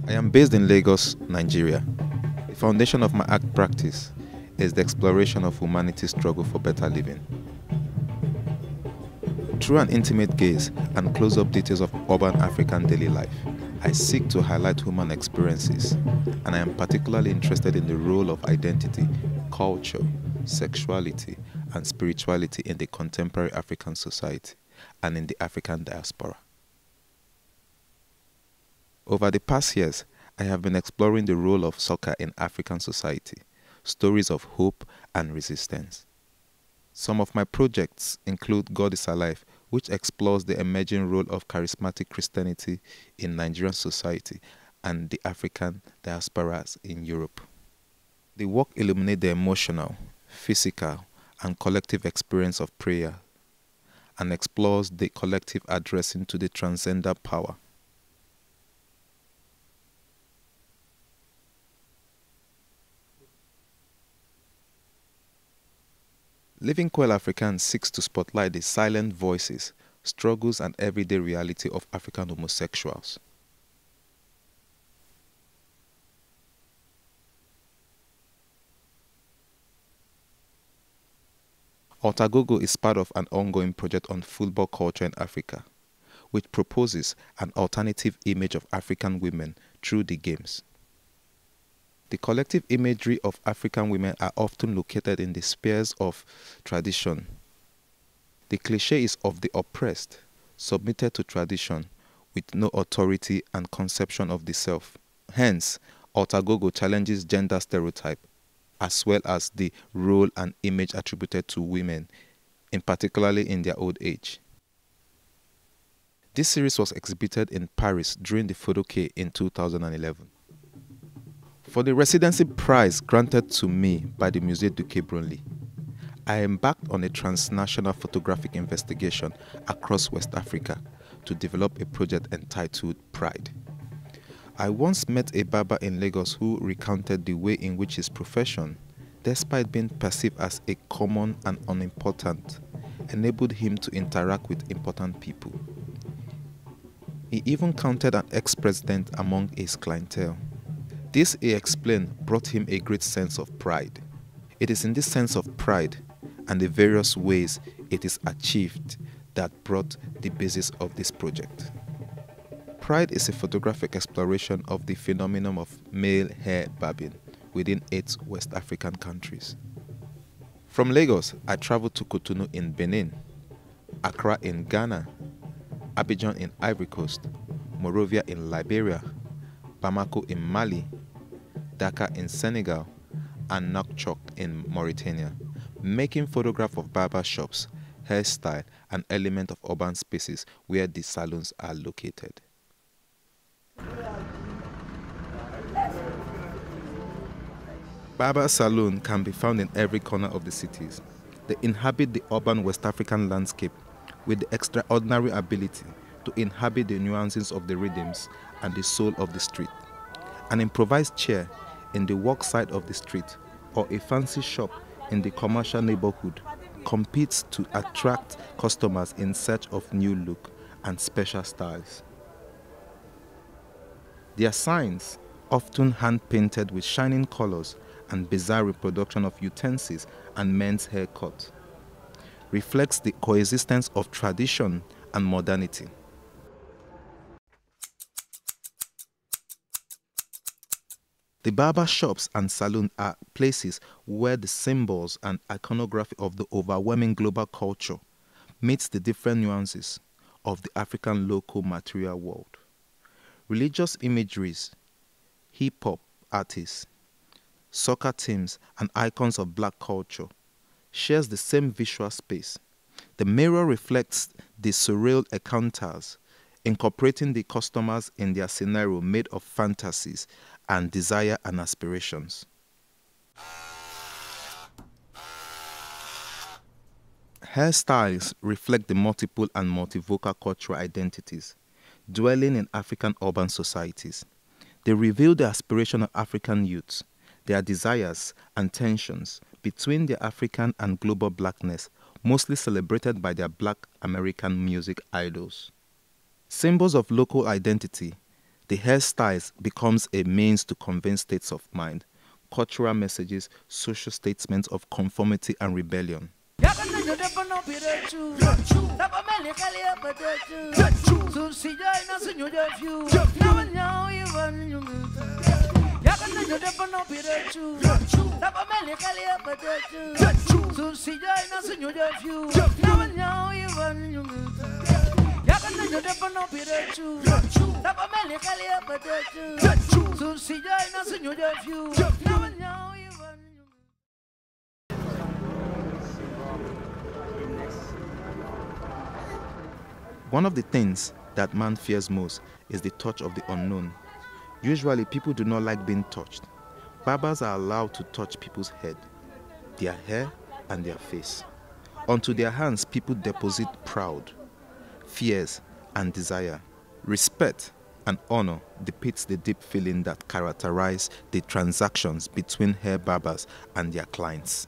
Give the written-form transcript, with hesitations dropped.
I am based in Lagos, Nigeria. The foundation of my art practice is the exploration of humanity's struggle for better living. Through an intimate gaze and close-up details of urban African daily life, I seek to highlight human experiences, and I am particularly interested in the role of identity, culture, sexuality, and spirituality in the contemporary African society and in the African diaspora. Over the past years, I have been exploring the role of soccer in African society, stories of hope and resistance. Some of my projects include God is Alive, which explores the emerging role of charismatic Christianity in Nigerian society and the African diasporas in Europe. The work illuminates the emotional, physical, and collective experience of prayer and explores the collective addressing to the transcendent power. Living Queer African seeks to spotlight the silent voices, struggles, and everyday reality of African homosexuals. Otagogo is part of an ongoing project on football culture in Africa, which proposes an alternative image of African women through the games. The collective imagery of African women are often located in the spheres of tradition. The cliché is of the oppressed, submitted to tradition, with no authority and conception of the self. Hence, Otagogo challenges gender stereotype, as well as the role and image attributed to women, particularly in their old age. This series was exhibited in Paris during the Photoquai in 2011. For the residency prize granted to me by the Musée du Quai Branly, I embarked on a transnational photographic investigation across West Africa to develop a project entitled Pride. I once met a barber in Lagos who recounted the way in which his profession, despite being perceived as a common and unimportant, enabled him to interact with important people. He even counted an ex-president among his clientele. This, he explained, brought him a great sense of pride. It is in this sense of pride and the various ways it is achieved that brought the basis of this project. Pride is a photographic exploration of the phenomenon of male hair barbing within 8 West African countries. From Lagos, I traveled to Cotonou in Benin, Accra in Ghana, Abidjan in Ivory Coast, Monrovia in Liberia, Bamako in Mali, Dakar in Senegal, and Nouakchott in Mauritania, making photographs of barber shops, hairstyle, and elements of urban spaces where the salons are located. Barber salons can be found in every corner of the cities. They inhabit the urban West African landscape with the extraordinary ability to inhabit the nuances of the rhythms and the soul of the street. An improvised chair in the walk side of the street or a fancy shop in the commercial neighborhood competes to attract customers in search of new look and special styles. Their signs, often hand-painted with shining colors and bizarre reproduction of utensils and men's haircut, reflects the coexistence of tradition and modernity. The barber shops and saloons are places where the symbols and iconography of the overwhelming global culture meets the different nuances of the African local material world. Religious imageries, hip-hop artists, soccer teams, and icons of black culture shares the same visual space. The mirror reflects the surreal encounters, incorporating the customers in their scenario made of fantasies and desire and aspirations. Hairstyles reflect the multiple and multivocal cultural identities dwelling in African urban societies. They reveal the aspiration of African youths, their desires and tensions between their African and global blackness, mostly celebrated by their black American music idols. Symbols of local identity, the hairstyles becomes a means to convey states of mind, cultural messages, social statements of conformity and rebellion. One of the things that man fears most is the touch of the unknown. Usually, people do not like being touched. Barbers are allowed to touch people's head, their hair, and their face. Onto their hands, people deposit pride, fears, and desire. Respect and honor depicts the deep feeling that characterize the transactions between hair barbers and their clients.